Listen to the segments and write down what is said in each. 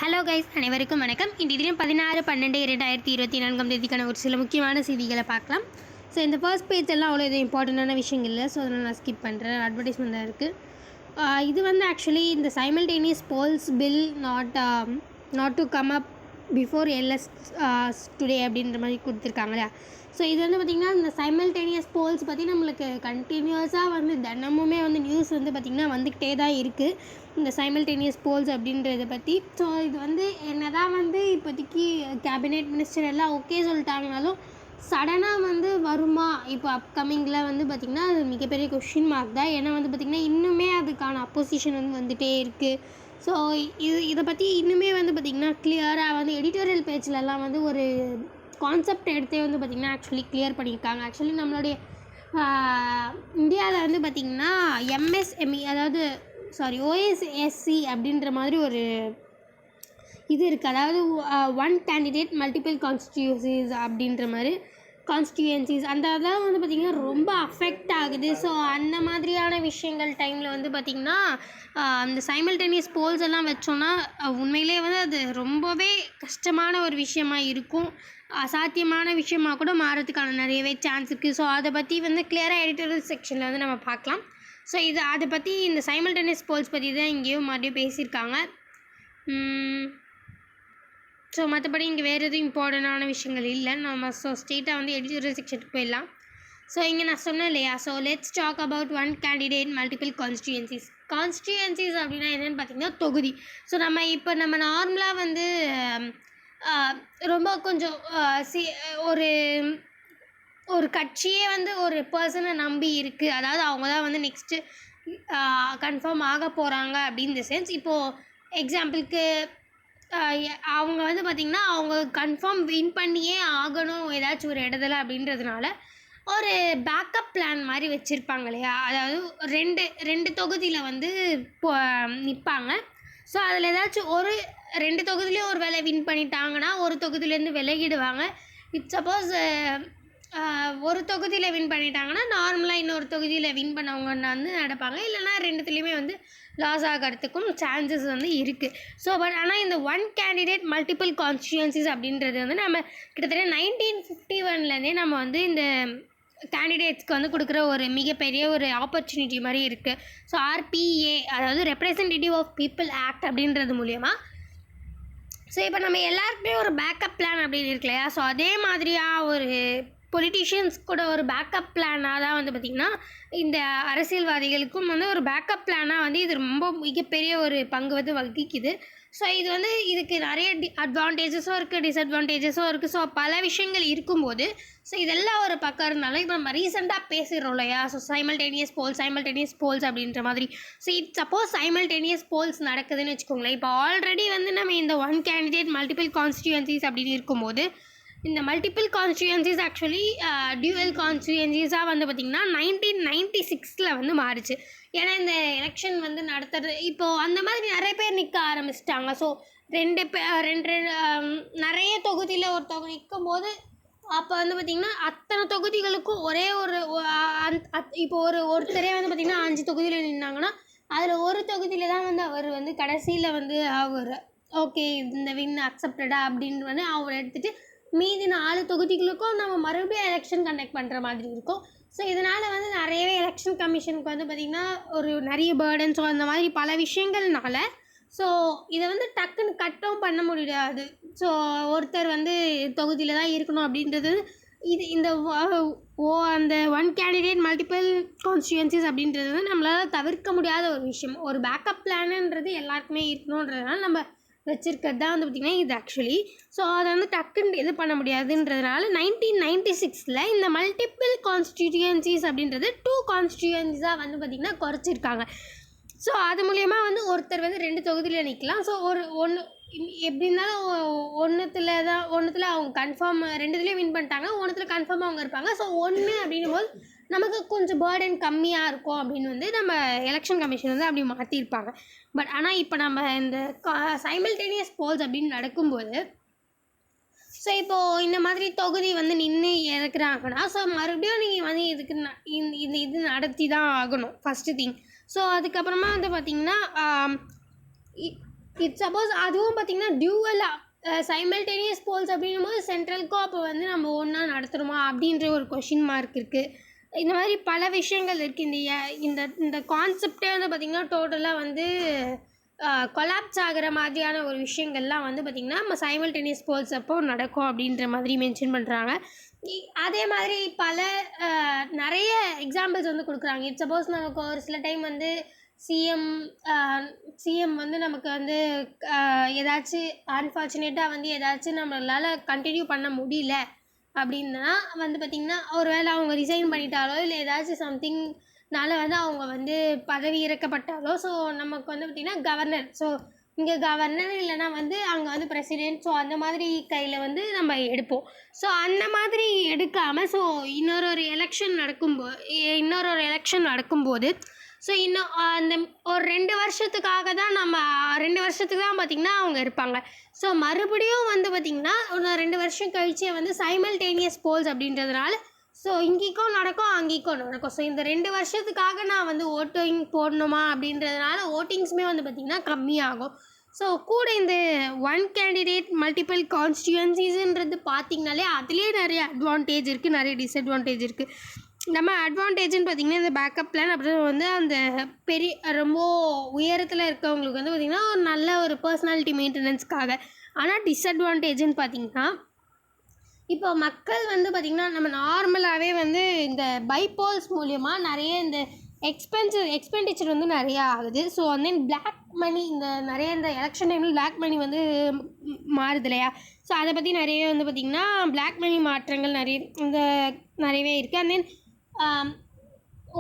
Hello guys, அனைவருக்கும் வணக்கம். இன்றைய 16/12/2024 ஒரு சில முக்கியமான செய்திகளை பார்க்கலாம். ஸோ இந்த ஃபர்ஸ்ட் பேஜ் எல்லாம் அவ்வளோ எதுவும் இம்பார்ட்டண்டான விஷயங்கள் இல்லை. ஸோ அதனால் நான் ஸ்கிப் பண்ணுறேன். அட்வர்டைஸ்மெண்ட் தான் இருக்குது. இது வந்து ஆக்சுவலி இந்த simultaneous polls bill not to come up before LS today அப்படின்ற மாதிரி கொடுத்துருக்காங்களா. ஸோ இது வந்து பார்த்திங்கன்னா இந்த சைமல்டேனியஸ் போல்ஸ் பற்றி நம்மளுக்கு கண்டினியூஸாக வந்து தினமுமே வந்து நியூஸ் வந்து பார்த்திங்கன்னா வந்துக்கிட்டே தான் இருக்குது இந்த சைமல்டேனியஸ் போல்ஸ் அப்படின்றத பற்றி. ஸோ இது வந்து என்ன தான் வந்து இப்போதைக்கு கேபினெட் மினிஸ்டர் எல்லாம் ஓகே சொல்லிட்டாங்கனாலும் சடனாக வந்து வருமா இப்போ அப்கமிங்கில் வந்து பார்த்திங்கன்னா அது மிகப்பெரிய கொஷின் மார்க் தான். ஏன்னா வந்து பார்த்திங்கன்னா இன்னுமே அதுக்கான அப்போசிஷன் வந்து வந்துகிட்டே இருக்குது. ஸோ இதை பற்றி இன்னுமே வந்து பார்த்திங்கன்னா கிளியராக வந்து எடிட்டோரியல் பேஜ்லலாம் வந்து ஒரு கான்செப்ட் எடுத்தே வந்து பார்த்திங்கன்னா ஆக்சுவலி கிளியர் பண்ணியிருக்காங்க. ஆக்சுவலி நம்மளுடைய இந்தியாவில் வந்து பார்த்திங்கன்னா எம்எஸ்எம்இ அதாவது ஓஎஸ்எஸ்சி அப்படின்ற மாதிரி ஒரு இது இருக்குது. அதாவது ஒன் கேண்டிடேட் மல்டிபிள் கான்ஸ்டியூன்சிஸ் அப்படின்ற மாதிரி கான்ஸ்டியூன்சிஸ் அந்த அதான் வந்து பார்த்திங்கன்னா ரொம்ப அஃபெக்ட் ஆகுது. ஸோ அந்த மாதிரியான விஷயங்கள் டைமில் வந்து பார்த்திங்கன்னா அந்த சைமல்டேனியஸ் போல்ஸ் எல்லாம் வச்சோன்னா உண்மையிலே வந்து அது ரொம்பவே கஷ்டமான ஒரு விஷயமா இருக்கும். அசாத்தியமான விஷயமா கூட மாறதுக்கான நிறையவே சான்ஸ் இருக்குது. ஸோ அதை பற்றி வந்து கிளியராக எடிட்டோரியல் செக்ஷனில் வந்து நம்ம பார்க்கலாம். ஸோ அதை பற்றி இந்த சைமல்டேனியஸ் போல்ஸ் பற்றி தான் இங்கேயும் மறுபடியும் பேசியிருக்காங்க. ஸோ மற்றபடி இங்கே வேறு எதுவும் இம்பார்ட்டண்டான விஷயங்கள் இல்லை. நம்ம ஸ்ட்ரெயிட்டாக வந்து எடிட்டோரியல் செக்ஷனுக்கு போயிடலாம். ஸோ இங்கே நான் சொன்னேன் இல்லையா, so let's talk about one candidate multiple constituencies. Constituencies அப்படின்னா என்னென்னு பார்த்திங்கன்னா தொகுதி. ஸோ நம்ம நார்மலாக வந்து ரொம்ப கொஞ்சம் ஒரு கட்சியே வந்து ஒரு பர்சனை நம்பி இருக்குது. அதாவது அவங்க தான் வந்து நெக்ஸ்ட்டு கன்ஃபார்ம் ஆக போகிறாங்க அப்படின்ற சென்ஸ். இப்போது எக்ஸாம்பிளுக்கு அவங்க வந்து பார்த்திங்கன்னா அவங்க கன்ஃபார்ம் வின் பண்ணியே ஆகணும் ஏதாச்சும் ஒரு இடத்துல அப்படின்றதுனால ஒரு பேக்கப் பிளான் மாதிரி வச்சுருப்பாங்க இல்லையா. அதாவது ரெண்டு தொகுதியில் வந்து நிற்பாங்க. ஸோ அதில் ஏதாச்சும் ஒரு 2 தொகுதியிலையும் ஒரு வேலை வின் பண்ணிட்டாங்கன்னா ஒரு தொகுதியிலேருந்து விலகிடுவாங்க. இட்ஸ் சப்போஸ் ஒரு தொகுதியில் வின் பண்ணிட்டாங்கன்னா நார்மலாக இன்னொரு தொகுதியில் வின் பண்ணவங்க வந்து நடப்பாங்க. இல்லைனா ரெண்டுத்துலேயுமே வந்து லாஸ் ஆகிறதுக்கும் சான்சஸ் வந்து இருக்குது. ஸோ ஆனால் இந்த ஒன் கேண்டிடேட் மல்டிபிள் கான்ஸ்டியூன்சிஸ் அப்படின்றது வந்து நம்ம கிட்டத்தட்ட 1951லேருந்தே நம்ம வந்து இந்த கேண்டிடேட்ஸ்க்கு வந்து கொடுக்குற ஒரு மிகப்பெரிய ஒரு ஆப்பர்ச்சுனிட்டி மாதிரி இருக்குது. ஸோ ஆர்பிஏ அதாவது ரெப்ரசன்டேட்டிவ் ஆஃப் பீப்புள் ஆக்ட் அப்படின்றது மூலயமா ஸோ இப்போ நம்ம எல்லாருக்குமே ஒரு பேக்கப் பிளான் அப்படின்னு இருக்கு இல்லையா. ஸோ அதே மாதிரியாக ஒரு பொலிட்டிஷியன்ஸ் கூட ஒரு பேக்கப் பிளானாக தான் வந்து பார்த்திங்கன்னா இந்த அரசியல்வாதிகளுக்கும் வந்து ஒரு பேக்கப் பிளானாக வந்து இது ரொம்ப மிகப்பெரிய ஒரு பங்கு வந்து வகிக்குது. ஸோ இது வந்து இதுக்கு நிறைய அட்வான்டேஜஸும் இருக்குது, டிஸ்அட்வான்டேஜஸும் இருக்குது. ஸோ பல விஷயங்கள் இருக்கும்போது ஸோ இதெல்லாம் ஒரு பக்கம் இருந்தாலும் இப்போ நம்ம ரீசெண்டாக பேசிடுறோம் இல்லையா. ஸோ சைமல்டேனியஸ் போல்ஸ் அப்படின்ற மாதிரி. ஸோ சப்போஸ் சைமல்டேனியஸ் போல்ஸ் நடக்குதுன்னு வச்சுக்கோங்களேன். இப்போ ஆல்ரெடி வந்து நம்ம இந்த ஒன் கேண்டிடேட் மல்டிபிள் கான்ஸ்டியூன்சிஸ் அப்படின்னு இருக்கும்போது இந்த மல்டிபிள் கான்ஸ்டியூன்சிஸ் ஆக்சுவலி டியூவல் கான்ஸ்டியூன்சிஸாக வந்து பார்த்திங்கன்னா 1996 வந்து மாறிச்சு. ஏன்னா இந்த எலெக்ஷன் வந்து நடத்துறது இப்போது அந்த மாதிரி நிறைய பேர் நிற்க ஆரம்பிச்சிட்டாங்க. ஸோ ரெண்டு நிறைய தொகுதியில் ஒருத்தவங்க நிற்கும் போது அப்போ வந்து பார்த்திங்கன்னா அத்தனை தொகுதிகளுக்கும் ஒரே ஒரு இப்போ ஒருத்தரே வந்து பார்த்திங்கன்னா 5 தொகுதியில் நின்னாங்கன்னா அதில் ஒரு தொகுதியில் தான் வந்து அவர் வந்து கடைசியில் வந்து அவர் ஓகே இந்த வின் அக்செப்டடா அப்படின்னு வந்து அவர் எடுத்துகிட்டு மீதி 4 தொகுதிகளுக்கும் நம்ம மறுபடியும் எலெக்ஷன் கண்டக்ட் பண்ணுற மாதிரி இருக்கும். ஸோ இதனால் வந்து நிறையவே எலெக்ஷன் கமிஷனுக்கு வந்து பார்த்திங்கன்னா ஒரு நிறைய பேர்டன்ஸோ அந்த மாதிரி பல விஷயங்கள்னால ஸோ இதை வந்து டக்குன்னு கட்டும் பண்ண முடியாது. ஸோ ஒருத்தர் வந்து தொகுதியில் தான் இருக்கணும் அப்படின்றது இந்த அந்த ஒன் கேண்டிடேட் மல்டிபிள் கான்ஸ்டியூன்சிஸ் அப்படின்றது வந்து நம்மளால் தவிர்க்க முடியாத ஒரு விஷயம். ஒரு பேக்கப் பிளானுன்றது எல்லாருக்குமே இருக்கணுன்றதுனால நம்ம வச்சுருக்கிறது தான் வந்து பார்த்திங்கன்னா இது ஆக்சுவலி. ஸோ அதை வந்து டக்குன்னு இது பண்ண முடியாதுன்றதுனால 1996 இந்த மல்டிபிள் கான்ஸ்டியூன்சிஸ் அப்படின்றது 2 கான்ஸ்டியூன்சிஸாக வந்து பார்த்திங்கன்னா குறைச்சிருக்காங்க. ஸோ அது மூலயமா வந்து ஒருத்தர் வந்து 2 தொகுதியில் நிற்கலாம். ஸோ ஒன்று எப்படி இருந்தாலும் ஒன்றுத்தில் அவங்க கன்ஃபார்ம் 2துலேயும் வின் பண்ணிட்டாங்க, ஒன்றுத்தில் கன்ஃபார்மாக அவங்க இருப்பாங்க. ஸோ 1 அப்படின்னும் போது நமக்கு கொஞ்சம் பேர்டன் கம்மியாக இருக்கும் அப்படின்னு வந்து நம்ம எலெக்ஷன் கமிஷன் வந்து அப்படி மாற்றிருப்பாங்க. பட் ஆனால் இப்போ நம்ம இந்த சைமல்டேனியஸ் போல்ஸ் அப்படின்னு நடக்கும்போது ஸோ இப்போது இந்த மாதிரி தொகுதி வந்து நின்று இறக்குறாங்கன்னா ஸோ மறுபடியும் நீங்கள் வந்து இதுக்கு இது நடத்தி தான் ஆகணும் ஃபஸ்ட்டு திங். ஸோ அதுக்கப்புறமா வந்து பார்த்திங்கன்னா இட்ஸ் சப்போஸ் அதுவும் பார்த்திங்கன்னா டியூவலாக சைமல்டேனியஸ் போல்ஸ் அப்படின்னும்போது சென்ட்ரலுக்கும் அப்போ வந்து நம்ம ஒன்றா நடத்துகிறோமா அப்படின்ற ஒரு கொஷின் மார்க் இருக்குது. இந்த மாதிரி பல விஷயங்கள் இருக்குது. இந்த இந்த கான்செப்டே வந்து பார்த்திங்கன்னா டோட்டலாக வந்து கொலாப்ஸ் ஆகிற மாதிரியான ஒரு விஷயங்கள்லாம் வந்து பார்த்திங்கன்னா நம்ம சைமல்டேனியஸ் போல்ஸ் அப்போ நடக்கும் அப்படின்ற மாதிரி மென்ஷன் பண்ணுறாங்க. அதே மாதிரி பல நிறைய எக்ஸாம்பிள்ஸ் வந்து கொடுக்குறாங்க. இட்ஸ் சப்போஸ் நமக்கு ஒரு சில டைம் வந்து சிஎம் வந்து நமக்கு வந்து ஏதாச்சும் அன்ஃபார்ச்சுனேட்டாக வந்து ஏதாச்சும் நம்மளால் கண்டினியூ பண்ண முடியல அப்படின்னா வந்து பார்த்திங்கன்னா ஒரு வேளை அவங்க ரிசைன் பண்ணிட்டாலோ இல்லை ஏதாச்சும் சம்திங்னால வந்து அவங்க வந்து பதவி இறக்கப்பட்டாலோ ஸோ நமக்கு வந்து பார்த்திங்கன்னா கவர்னர், ஸோ இங்கே கவர்னர் இல்லைனா வந்து அங்கே வந்து பிரசிடென்ட், ஸோ அந்த மாதிரி கையில் வந்து நம்ம எடுப்போம். ஸோ அந்த மாதிரி எடுக்காமல் ஸோ இன்னொரு எலெக்ஷன் நடக்கும்போது ஸோ இன்னும் அந்த ஒரு 2 வருஷத்துக்காக தான் 2 வருஷத்துக்கு தான் பார்த்திங்கன்னா அவங்க இருப்பாங்க. ஸோ மறுபடியும் வந்து பார்த்திங்கன்னா இன்னும் 2 வருஷம் கழிச்சே வந்து சைமல்டேனியஸ் போல்ஸ் அப்படின்றதுனால ஸோ இங்கேக்கும் நடக்கும் அங்கேக்கும் நடக்கும். ஸோ இந்த 2 வருஷத்துக்காக நான் வந்து ஓட்டிங் போடணுமா அப்படின்றதுனால ஓட்டிங்ஸுமே வந்து பார்த்திங்கன்னா கம்மியாகும். ஸோ கூட இந்த ஒன் கேண்டிடேட் மல்டிபிள் கான்ஸ்டியூவன்சிஸ்ன்றது பார்த்திங்கனாலே அதுலேயே நிறைய அட்வான்டேஜ் இருக்குது, நிறைய டிஸ்அட்வான்டேஜ் இருக்குது. நம்ம அட்வான்டேஜ்னு பார்த்திங்கன்னா இந்த பேக்கப் பிளான் அப்புறம் வந்து அந்த ரொம்ப உயரத்தில் இருக்கவங்களுக்கு வந்து பார்த்திங்கன்னா ஒரு நல்ல ஒரு பர்சனாலிட்டி மெயின்டெனன்ஸ்க்காக. ஆனால் டிஸ்அட்வான்டேஜ்னு பார்த்திங்கன்னா இப்போ மக்கள் வந்து பார்த்திங்கன்னா நம்ம நார்மலாகவே வந்து இந்த பைபோல்ஸ் மூலயமா நிறைய இந்த எக்ஸ்பெண்டிச்சர் வந்து நிறையா ஆகுது. ஸோ வந்து பிளாக் மணி நிறைய இந்த எலெக்ஷன் டைமில் பிளாக் மணி வந்து மாறுது இல்லையா? ஸோ அதை பற்றி நிறைய வந்து பார்த்திங்கன்னா பிளாக் மணி மாற்றங்கள் நிறையவே இருக்குது. அண்ட் தென்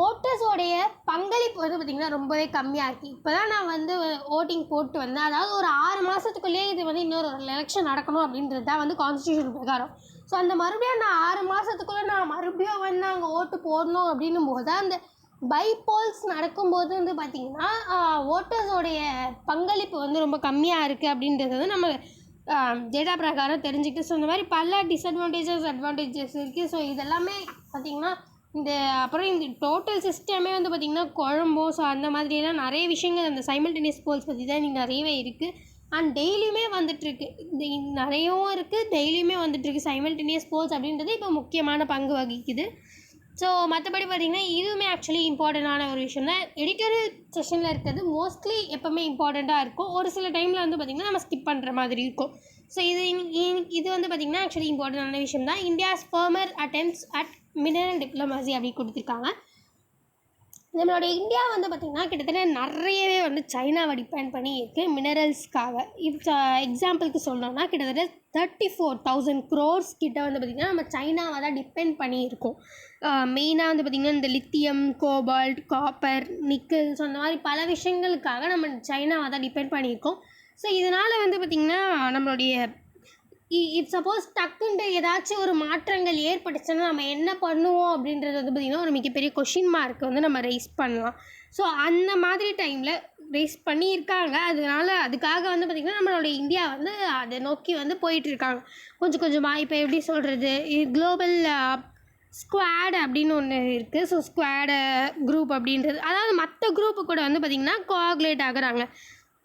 ஓட்டர்ஸோடைய பங்களிப்பு வந்து பார்த்திங்கன்னா ரொம்பவே கம்மியாக இருக்குது. இப்போ தான் நான் வந்து ஓட்டிங் போட்டு வந்தேன். அதாவது ஒரு 6 மாதத்துக்குள்ளேயே இது வந்து இன்னொரு எலெக்ஷன் நடக்கணும் அப்படின்றது தான் வந்து கான்ஸ்டியூஷன் பிரகாரம். ஸோ அந்த மறுபடியும் நான் 6 மாதத்துக்குள்ளே நான் மறுபடியும் வந்து அங்கே ஓட்டு போடணும் அப்படின்னும் போது அந்த பைபோல்ஸ் நடக்கும்போது வந்து பார்த்திங்கன்னா ஓட்டர்ஸோடைய பங்களிப்பு வந்து ரொம்ப கம்மியாக இருக்குது அப்படின்றது வந்து நம்ம டேட்டா பிரகாரம் தெரிஞ்சுக்கிட்டு. ஸோ இந்த மாதிரி பல அட்வான்டேஜஸ் இருக்குது. ஸோ இதெல்லாமே பார்த்திங்கன்னா அப்புறம் இந்த டோட்டல் சிஸ்டமே வந்து பார்த்திங்கன்னா குழம்பும். ஸோ அந்த மாதிரியெல்லாம் நிறைய விஷயங்கள் அந்த சைமல்டேனியஸ் போல்ஸ் பற்றி தான் இன்றைக்கி நிறையவே இருக்குது. அண்ட் டெய்லியுமே வந்துட்டுருக்கு, நிறையவும் இருக்குது, டெய்லியுமே வந்துட்டுருக்கு. சைமல்டேனியஸ் போல்ஸ் அப்படின்றது இப்போ முக்கியமான பங்கு வகிக்குது. ஸோ மற்றபடி பார்த்திங்கன்னா இதுவுமே ஆக்சுவலி இம்பார்ட்டண்ட்டான ஒரு விஷயம் தான். எடிட்டோரியல் செஷனில் இருக்கிறது மோஸ்ட்லி எப்போவுமே இம்பார்ட்டண்ட்டாக இருக்கும். ஒரு சில டைமில் வந்து பார்த்திங்கன்னா நம்ம ஸ்கிப் பண்ணுற மாதிரி இருக்கும். ஸோ இது வந்து பார்த்திங்கன்னா ஆக்சுவலி இம்பார்ட்டண்டான விஷயம் தான். India's former attempts at mineral diplomacy அப்படி கொடுத்துருக்காங்க. நம்மளோட இந்தியா வந்து பார்த்திங்கன்னா கிட்டத்தட்ட நிறையவே வந்து சைனாவை டிபெண்ட் பண்ணி இருக்குது மினரல்ஸ்க்காக. இப்போ எக்ஸாம்பிளுக்கு சொல்லணும்னா கிட்டத்தட்ட 34,000 crores கிட்ட வந்து பார்த்திங்கன்னா நம்ம சைனாவை தான் டிபெண்ட் பண்ணி இருக்கோம். மெயினாக வந்து பார்த்திங்கன்னா இந்த lithium, cobalt, copper, nickel, so அந்த மாதிரி பல விஷயங்களுக்காக நம்ம சைனாவை தான் டிபெண்ட் பண்ணியிருக்கோம். ஸோ இதனால் வந்து பார்த்திங்கன்னா நம்மளுடைய சப்போஸ் டக்குன்ட்டு ஏதாச்சும் ஒரு மாற்றங்கள் ஏற்பட்டுச்சுன்னா நம்ம என்ன பண்ணுவோம் அப்படின்றது வந்து பார்த்திங்கன்னா ஒரு மிகப்பெரிய கொஷின் மார்க் வந்து நம்ம ரைஸ் பண்ணலாம். ஸோ அந்த மாதிரி டைமில் ரைஸ் பண்ணியிருக்காங்க. அதுக்காக வந்து பார்த்திங்கன்னா நம்மளுடைய இந்தியா வந்து அதை நோக்கி வந்து போயிட்டுருக்காங்க கொஞ்சம் கொஞ்சமாக. இப்போ எப்படி சொல்கிறது, குளோபல் ஸ்குவாட் அப்படின்னு ஒன்று இருக்குது. ஸோ ஸ்குவாடு குரூப் அப்படின்றது அதாவது மற்ற குரூப்பு கூட வந்து பார்த்திங்கன்னா கோஆகுலேட் ஆகுறாங்க.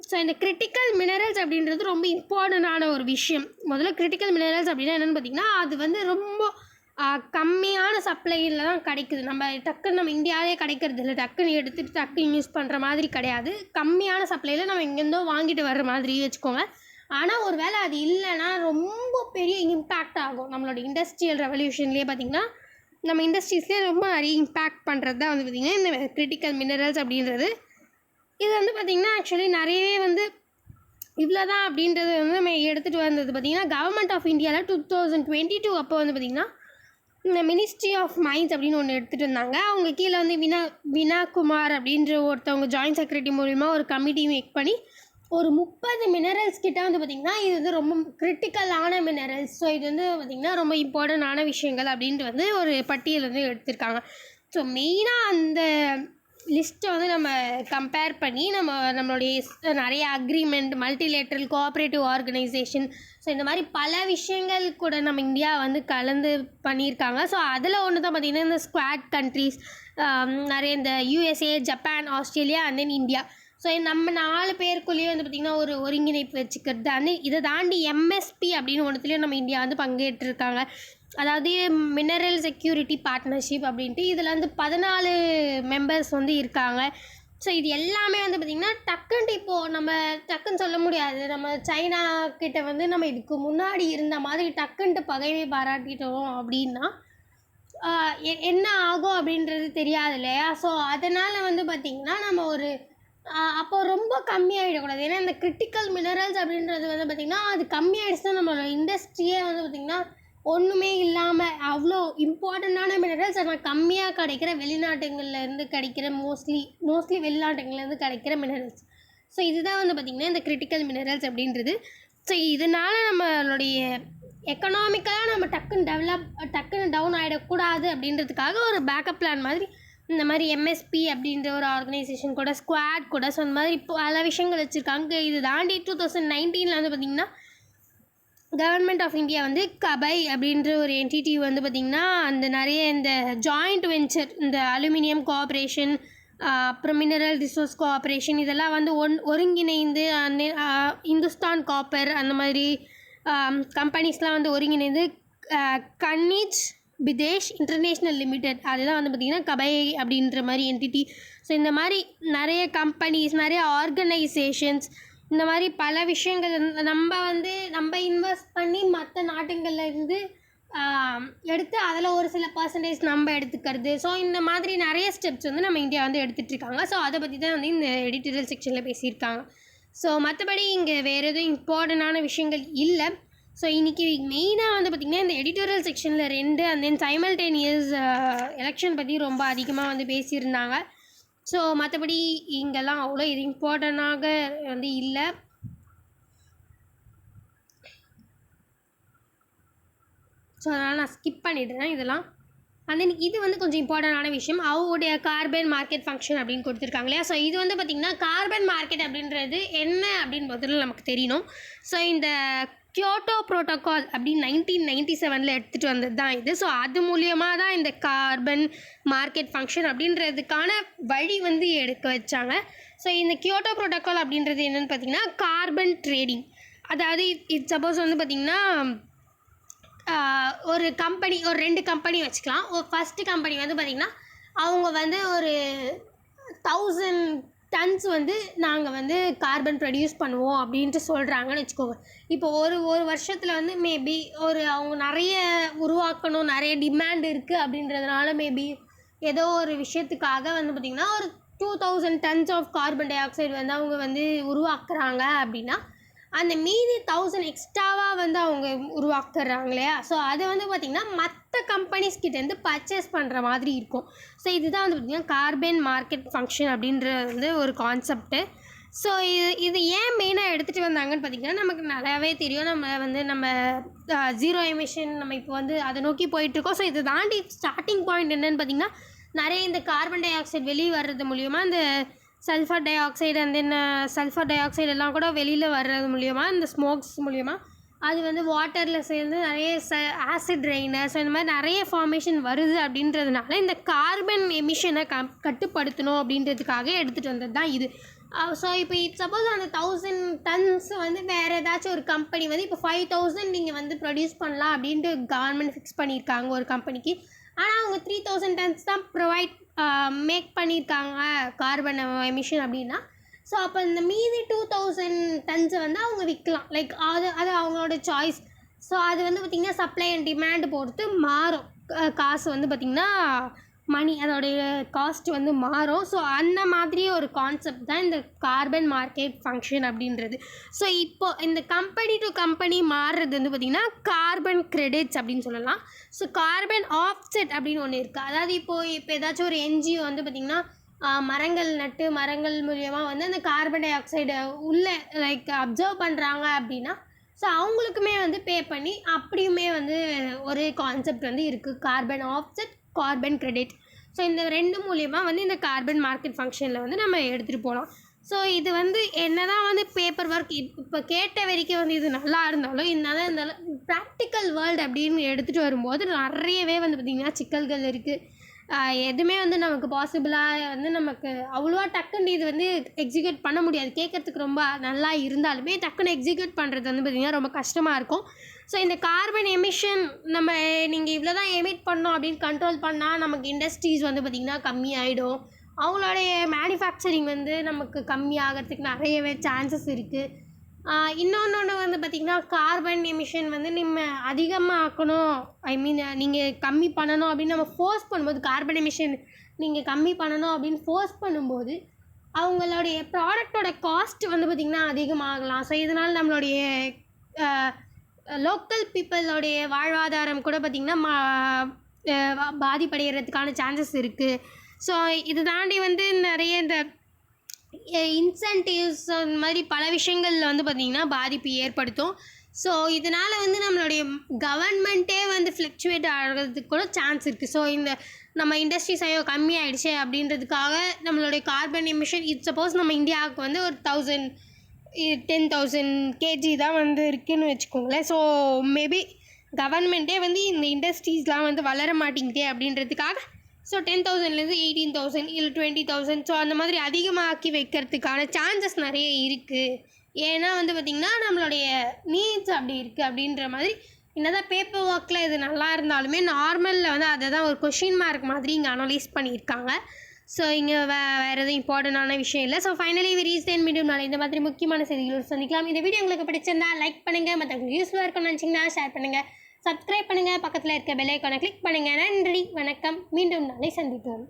ஸோ இந்த கிரிட்டிக்கல் மினரல்ஸ் அப்படின்றது ரொம்ப இம்பார்ட்டண்ட்டான ஒரு விஷயம். முதல்ல கிரிட்டிக்கல் மினரல்ஸ் அப்படின்னா என்னென்னு பார்த்திங்கன்னா அது வந்து ரொம்ப கம்மியான சப்ளையில் தான் கிடைக்குது. நம்ம இந்தியாவிலே கிடைக்கிறது இல்லை, டக்குன்னு எடுத்துகிட்டு டக்குன்னு யூஸ் பண்ணுற மாதிரி கிடையாது. கம்மியான சப்ளையில் நம்ம எங்கேருந்தோ வாங்கிட்டு வர்ற மாதிரி வச்சுக்கோங்க. ஆனால் ஒரு வேளை அது இல்லைன்னா ரொம்ப பெரிய இம்பேக்ட் ஆகும். நம்மளோட இண்டஸ்ட்ரியல் ரெவல்யூஷன்லேயே பார்த்திங்கன்னா நம்ம இண்டஸ்ட்ரீஸ்லேயே ரொம்ப நிறைய இம்பேக்ட் பண்ணுறது தான் வந்து பார்த்திங்கன்னா இந்த கிரிட்டிக்கல் மினரல்ஸ் அப்படின்றது. இது வந்து பார்த்திங்கன்னா ஆக்சுவலி நிறையவே வந்து இவ்வளோ தான் அப்படின்றது வந்து நம்ம எடுத்துகிட்டு வந்தது பார்த்திங்கன்னா கவர்மெண்ட் ஆஃப் இந்தியாவில் 2022 அப்போ வந்து பார்த்திங்கன்னா இந்த மினிஸ்ட்ரி ஆஃப் மைன்ஸ் அப்படின்னு ஒன்று எடுத்துகிட்டு வந்தாங்க. அவங்க கீழே வந்து வினா குமார் அப்படின்ற ஒருத்தவங்க ஜாயின்ட் செக்ரட்டரி மூலிமா ஒரு கமிட்டி மேக் பண்ணி ஒரு 30 மினரல்ஸ் கிட்ட வந்து பார்த்திங்கன்னா இது வந்து ரொம்ப கிரிட்டிக்கலான மினரல்ஸ். ஸோ இது வந்து பார்த்திங்கன்னா ரொம்ப இம்பார்ட்டண்டான விஷயங்கள் அப்படின்ட்டு வந்து ஒரு பட்டியல் வந்து எடுத்திருக்காங்க. ஸோ மெயினாக அந்த லிஸ்ட்டை வந்து நம்ம கம்பேர் பண்ணி நம்மளுடைய நிறைய agreement, multilateral cooperative organisation, so இந்த மாதிரி பல விஷயங்கள் கூட நம்ம இந்தியா வந்து கலந்து பண்ணியிருக்காங்க. ஸோ அதில் ஒன்று தான் பார்த்திங்கன்னா இந்த ஸ்குவாட் கண்ட்ரீஸ் நிறைய இந்த USA, Japan, Australia and then India. So நம்ம 4 பேருக்குள்ளேயே வந்து பார்த்திங்கன்னா ஒரு ஒருங்கிணைப்பு வச்சுக்கிறது இதை தாண்டி எம்எஸ்பி அப்படின்னு ஒன்றுத்துலேயும் நம்ம இந்தியா வந்து பங்கேற்றிருக்காங்க. அதாவது மினரல் செக்யூரிட்டி பார்ட்னர்ஷிப் அப்படின்ட்டு இதில் வந்து 14 மெம்பர்ஸ் வந்து இருக்காங்க. ஸோ இது எல்லாமே வந்து பார்த்திங்கன்னா டக்குன்ட்டு இப்போது நம்ம டக்குன்னு சொல்ல முடியாது. நம்ம சைனா கிட்ட வந்து நம்ம இதுக்கு முன்னாடி இருந்த மாதிரி டக்குன்ட்டு பகைமை பாராட்டிட்டோம் அப்படின்னா என்ன ஆகும் அப்படின்றது தெரியாது இல்லையா? ஸோ அதனால் வந்து பார்த்திங்கன்னா நம்ம ஒரு அப்போ ரொம்ப கம்மியாகிடக்கூடாது. ஏன்னா இந்த கிரிட்டிக்கல் மினரல்ஸ் அப்படின்றது வந்து பார்த்திங்கன்னா அது கம்மியாகிடுச்சுன்னா நம்மளோட இண்டஸ்ட்ரியே வந்து பார்த்திங்கன்னா ஒன்றுமே இல்லாமல் அவ்வளோ இம்பார்ட்டண்ட்டான மினரல்ஸ் ஆனால் கம்மியாக கிடைக்கிற வெளிநாட்டுங்கள்லேருந்து கிடைக்கிற மோஸ்ட்லி வெளிநாட்டுங்கள்லேருந்து கிடைக்கிற மினரல்ஸ். ஸோ இதுதான் வந்து பார்த்திங்கன்னா இந்த கிரிட்டிக்கல் மினரல்ஸ் அப்படின்றது. ஸோ இதனால் நம்மளுடைய எக்கனாமிக்கலாக நம்ம டக்குன்னு டவுன் ஆகிடக்கூடாது அப்படின்றதுக்காக ஒரு பேக்கப் பிளான் மாதிரி இந்த மாதிரி எம்எஸ்பி அப்படின்ற ஒரு ஆர்கனைசேஷன் கூட ஸ்குவாட் கூட ஸோ அந்த மாதிரி பல விஷயங்கள் வச்சுருக்காங்க. இது தாண்டி 2019 வந்து பார்த்திங்கன்னா கவர்மெண்ட் ஆஃப் இந்தியா வந்து கபை அப்படின்ற ஒரு என்டிட்டி வந்து பார்த்திங்கன்னா அந்த நிறைய இந்த ஜாயிண்ட் வெஞ்சர் இந்த அலுமினியம் கோஆப்ரேஷன் அப்புறம் மினரல் ரிசோர்ஸ் கோஆப்ரேஷன் இதெல்லாம் வந்து ஒருங்கிணைந்து இந்துஸ்தான் காப்பர் அந்த மாதிரி கம்பெனிஸ்லாம் வந்து ஒருங்கிணைந்து கன்னிஜ் பிதேஷ் இன்டர்நேஷ்னல் லிமிடெட் அதுதான் வந்து பார்த்திங்கன்னா கபை அப்படின்ற மாதிரி என்டிட்டி. ஸோ இந்த மாதிரி நிறைய கம்பெனிஸ் நிறைய ஆர்கனைசேஷன்ஸ் இந்த மாதிரி பல விஷயங்கள் நம்ம இன்வெஸ்ட் பண்ணி மற்ற நாட்டுங்கள்லேருந்து எடுத்து அதில் ஒரு சில பர்சன்டேஜ் நம்ம எடுத்துக்கிறது. ஸோ இந்த மாதிரி நிறைய ஸ்டெப்ஸ் வந்து நம்ம இந்தியா வந்து எடுத்துகிட்ருக்காங்க. ஸோ அதை பற்றி தான் வந்து இந்த எடிட்டோரியல் செக்ஷனில் பேசியிருக்காங்க. ஸோ மற்றபடி இங்கே வேறு எதுவும் இம்பார்ட்டண்டான விஷயங்கள் இல்லை. ஸோ இன்றைக்கி மெயினாக வந்து பார்த்திங்கன்னா இந்த எடிட்டோரியல் செக்ஷனில் 2 அண்ட் தென் சைமல்டேனியஸ் எலெக்ஷன் பற்றி ரொம்ப அதிகமாக வந்து பேசியிருந்தாங்க. ஸோ மற்றபடி இங்கெல்லாம் அவ்வளோ இது இம்பார்ட்டண்டாக வந்து இல்லை. ஸோ அதனால் நான் ஸ்கிப் பண்ணிடுறேன் இதெல்லாம். அண்ட் தென் இது வந்து கொஞ்சம் இம்பார்ட்டண்டான விஷயம் அவங்களுடைய கார்பன் மார்க்கெட் ஃபங்க்ஷன் அப்படின்னு கொடுத்துருக்காங்க இல்லையா? ஸோ இது வந்து பார்த்திங்கன்னா கார்பன் மார்க்கெட் அப்படின்றது என்ன அப்படின்னு முதல்ல நமக்கு தெரியணும். ஸோ இந்த கியோட்டோ ப்ரோட்டோக்கால் அப்படின்னு 1997 எடுத்துகிட்டு வந்தது தான் இது. ஸோ அது மூலியமாக தான் இந்த கார்பன் மார்க்கெட் ஃபங்க்ஷன் அப்படின்றதுக்கான வழி வந்து எடுக்க வச்சாங்க. ஸோ இந்த கியோட்டோ ப்ரோட்டோக்கால் அப்படின்றது என்னென்னு பார்த்திங்கன்னா கார்பன் ட்ரேடிங். அதாவது இது சப்போஸ் வந்து பார்த்திங்கன்னா ஒரு 2 கம்பெனி வச்சுக்கலாம். ஃபஸ்ட்டு கம்பெனி வந்து பார்த்திங்கன்னா அவங்க வந்து ஒரு 1000 டன்ஸ் வந்து நாங்கள் வந்து கார்பன் ப்ரொடியூஸ் பண்ணுவோம் அப்படின்ட்டு சொல்கிறாங்கன்னு வச்சுக்கோங்க. இப்போ ஒரு வருஷத்தில் வந்து மேபி அவங்க நிறைய உருவாக்கணும் நிறைய டிமாண்ட் இருக்குது அப்படின்றதுனால மேபி ஏதோ ஒரு விஷயத்துக்காக வந்து பார்த்திங்கன்னா ஒரு 2000 tons of carbon dioxide வந்து அவங்க வந்து உருவாக்குறாங்க அப்படின்னா அந்த மீதி 1000 எக்ஸ்ட்ராவாக வந்து அவங்க உருவாக்குறாங்க இல்லையா? ஸோ அதை வந்து பார்த்திங்கன்னா மற்ற கம்பெனிஸ்கிட்டேருந்து பர்ச்சேஸ் பண்ணுற மாதிரி இருக்கும். ஸோ இதுதான் வந்து பார்த்திங்கன்னா கார்பன் மார்க்கெட் ஃபங்க்ஷன் அப்படின்றது வந்து ஒரு கான்செப்ட்டு. ஸோ இது ஏன் மெயினாக எடுத்துகிட்டு வந்தாங்கன்னு பார்த்திங்கன்னா நமக்கு நிறையாவே தெரியும். நம்ம ஜீரோ எமிஷன் நம்ம இப்போ வந்து அதை நோக்கி போயிட்டுருக்கோம். ஸோ இதை தாண்டி ஸ்டார்டிங் பாயிண்ட் என்னென்னு பார்த்திங்கன்னா நிறைய இந்த கார்பன் டை ஆக்சைடு வெளியே வர்றது மூலிமா இந்த sulphur di oxide and then sulphur di oxide எல்லாம் கூட வெளியில் வர்றது மூலிமா இந்த ஸ்மோக்ஸ் மூலிமா அது வந்து வாட்டரில் சேர்ந்து நிறைய ஆசிட் ரெயினர்ஸ் இந்த மாதிரி நிறைய ஃபார்மேஷன் வருது அப்படின்றதுனால இந்த கார்பன் எமிஷனை கட்டுப்படுத்தணும் அப்படின்றதுக்காக எடுத்துகிட்டு வந்தது தான் இது. ஸோ இப்போ சப்போஸ் அந்த 1000 டன்ஸ் வந்து வேறு ஏதாச்சும் ஒரு கம்பெனி வந்து இப்போ 5000 நீங்கள் வந்து ப்ரொடியூஸ் பண்ணலாம் அப்படின்ட்டு கவர்மெண்ட் ஃபிக்ஸ் பண்ணியிருக்காங்க ஒரு கம்பெனிக்கு. ஆனால் அவங்க 3000 டன்ஸ் தான் மேக் பண்ணியிருக்காங்க கார்பன் எமிஷன் அப்படின்னா. ஸோ அப்போ இந்த மீதி 2000 டன்ஸை வந்து அவங்க விற்கலாம். லைக் அது அவங்களோட சாய்ஸ். ஸோ அது வந்து பார்த்திங்கன்னா சப்ளை அண்ட் டிமாண்ட் பொறுத்து மாறும். காசு வந்து பார்த்திங்கன்னா மணி அதோடைய காஸ்ட் வந்து மாறும். ஸோ அந்த மாதிரி ஒரு கான்செப்ட் தான் இந்த கார்பன் மார்க்கெட் ஃபங்க்ஷன் அப்படின்றது. ஸோ இப்போது இந்த கம்பெனி டு கம்பெனி மாறுறது வந்து பார்த்திங்கன்னா கார்பன் கிரெடிட்ஸ் அப்படின்னு சொல்லலாம். ஸோ கார்பன் ஆஃப்செட் அப்படின்னு ஒன்று இருக்குது. அதாவது இப்போ ஏதாச்சும் ஒரு என்ஜிஓ வந்து பார்த்திங்கன்னா மரங்கள் மூலியமாக வந்து அந்த கார்பன் டை ஆக்சைடை உள்ளே அப்சர்வ் பண்ணுறாங்க அப்படின்னா ஸோ அவங்களுக்குமே வந்து பே பண்ணி அப்படியுமே வந்து ஒரு கான்செப்ட் வந்து இருக்குது carbon offset carbon credit. So இந்த 2 மூலியமாக வந்து இந்த கார்பன் மார்க்கெட் ஃபங்க்ஷனில் வந்து நம்ம எடுத்துகிட்டு போகலாம். ஸோ இது வந்து என்ன தான் வந்து பேப்பர் ஒர்க் இப்போ கேட்ட வரைக்கும் வந்து இது நல்லா இருந்தாலும் ப்ராக்டிக்கல் வேர்ல்டு அப்படின்னு எடுத்துகிட்டு வரும்போது நிறையவே வந்து பார்த்திங்கன்னா சிக்கல்கள் இருக்குது. எதுவுமே வந்து நமக்கு பாசிபிளாக வந்து நமக்கு அவ்வளோவா டக்குன்னு இது வந்து எக்ஸிக்யூட் பண்ண முடியாது. கேட்கறதுக்கு ரொம்ப நல்லா இருந்தாலுமே டக்குன்னு எக்ஸிக்யூட் பண்ணுறது வந்து பார்த்திங்கன்னா ரொம்ப கஷ்டமாக இருக்கும். ஸோ இந்த கார்பன் எமிஷன் நீங்கள் இவ்வளோ தான் எமிட் பண்ணோம் அப்படின்னு கண்ட்ரோல் பண்ணால் நமக்கு இண்டஸ்ட்ரீஸ் வந்து பார்த்திங்கன்னா கம்மியாயிடும். அவங்களுடைய மேனுஃபேக்சரிங் வந்து நமக்கு கம்மியாகிறதுக்கு நிறையவே சான்சஸ் இருக்குது. இன்னொன்று வந்து பார்த்திங்கன்னா கார்பன் எமிஷன் வந்து அதிகமாக்கணும், ஐ மீன் நீங்கள் கம்மி பண்ணணும் அப்படின்னு நம்ம ஃபோர்ஸ் பண்ணும்போது, கார்பன் எமிஷன் நீங்கள் கம்மி பண்ணணும் அப்படின்னு ஃபோர்ஸ் பண்ணும்போது அவங்களுடைய ப்ராடக்டோட காஸ்ட் வந்து பார்த்திங்கன்னா அதிகமாகலாம். ஸோ இதனால் நம்மளுடைய லோக்கல் பீப்புளோடைய வாழ்வாதாரம் கூட பார்த்திங்கன்னா பாதிப்படைகிறதுக்கான சான்சஸ் இருக்குது. ஸோ இது தாண்டி வந்து நிறைய இந்த இன்சென்டிவ்ஸ் அந்த மாதிரி பல விஷயங்களில் வந்து பார்த்திங்கன்னா பாதிப்பு ஏற்படுத்தும். ஸோ இதனால் வந்து நம்மளுடைய கவர்மெண்ட்டே வந்து ஃப்ளக்சுவேட் ஆகிறதுக்கு கூட சான்ஸ் இருக்குது. ஸோ இந்த நம்ம இண்டஸ்ட்ரீஸ் ஐயோ கம்மியாயிடுச்சு அப்படின்றதுக்காக நம்மளுடைய கார்பன் எமிஷன் சப்போஸ் நம்ம இந்தியாவுக்கு வந்து ஒரு 10,000 kg தான் வந்து இருக்குதுன்னு வச்சுக்கோங்களேன். ஸோ மேபி கவர்மெண்ட்டே வந்து இந்த இண்டஸ்ட்ரீஸ்லாம் வந்து வளர மாட்டேங்குதே அப்படின்றதுக்காக ஸோ 10,000லேருந்து 18,000 இல்லை 20,000 ஸோ அந்த மாதிரி அதிகமாக்கி வைக்கிறதுக்கான சான்சஸ் நிறைய இருக்குது. ஏன்னா வந்து பார்த்திங்கன்னா நம்மளுடைய நீட்ஸ் அப்படி இருக்குது அப்படின்ற மாதிரி. என்னதான் பேப்பர் ஒர்க்கில் இது நல்லா இருந்தாலுமே நார்மலில் வந்து அதை தான் ஒரு கொஷின் மார்க் மாதிரி இங்கே அனலைஸ் பண்ணியிருக்காங்க. ஸோ இங்கே வேறு எதுவும் இம்பார்ட்டண்டான விஷயம் இல்லை. ஸோ ஃபைனலி ரீசன் மீண்டும் நாளை இந்த மாதிரி முக்கியமான செய்திகள் சந்திக்கலாம். இந்த வீடியோ உங்களுக்கு பிடிச்சிருந்தா லைக் பண்ணுங்கள், மற்றவங்களுக்கு யூஸ்ஃபுல்லாக இருக்கும்னு நினச்சிங்கன்னா ஷேர் பண்ணுங்கள், சப்ஸ்கிரைப் பண்ணுங்கள், பக்கத்தில் இருக்க பெல் ஐக்கானை கிளிக் பண்ணுங்கள். நன்றி, வணக்கம். மீண்டும் நாளை சந்திப்போம்.